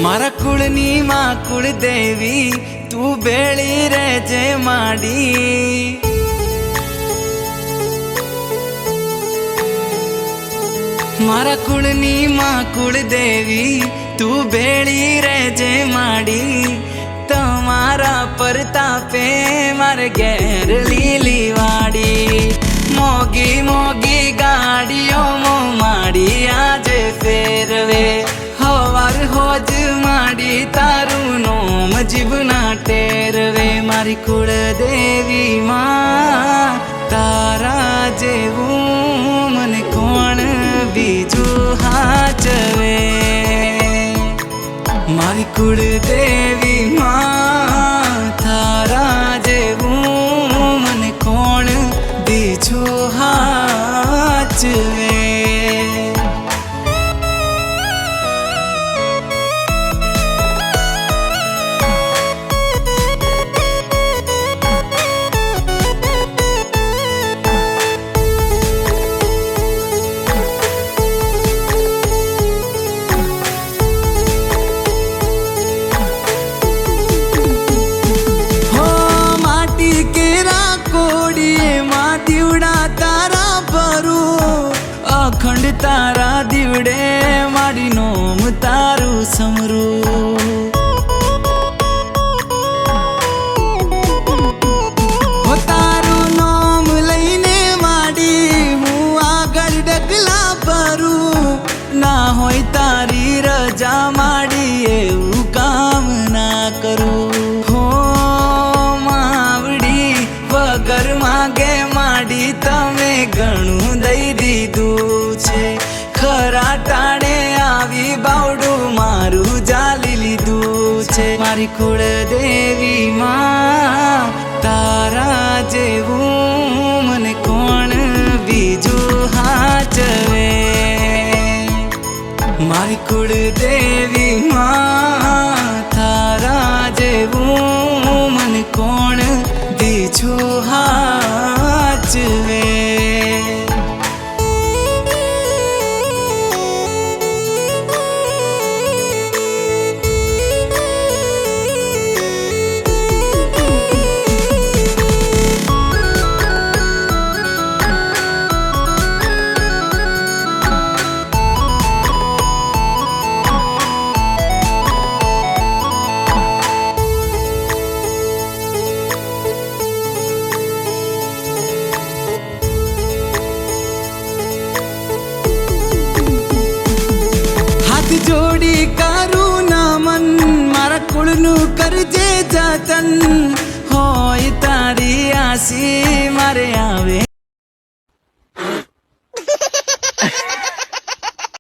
मारा कुळनी मां कुळदेवी तू बेळी रेजे माडी। मारा कुळनी मां कुळदेवी तू बेळी रेजे माडी। तमारा परतापे मारे घेर लीली वाड़ी। मोगी मोगी गाड़ियों मो माड़ी आजे फेरवे। हवार होज माड़ी तारू नोम जीवना टेरवे। मारी कुळदेवी मां तारा जेवू मने कोण बीजू हाचवे। मारी कुळदेवी मां तारा जेवू मने कोण बीजू हाचवे। अखंड तारा दीवड़े माड़ी नोम तारू समरू। हो तारू नोम लईने माड़ी हूँ आगळ डगला भरू। ना होय तारी रजा माड़ी एवं काम ना करू। हो मावड़ी वगर मागे माड़ी तमे घणું दई दीधू छे। खरा टाणे आवी बावडू मारू जाली लीधू छे। मारी कुळदेवी मां तारा जेवू मने कोण बीजू हाचवे। मारी कुळदेवी मां तारा जेवू मने कोण बीजू हाचवे। जोड़ी करू नमन मारा कुळनु करजे जतन। होय तारी आसी मारे आवे।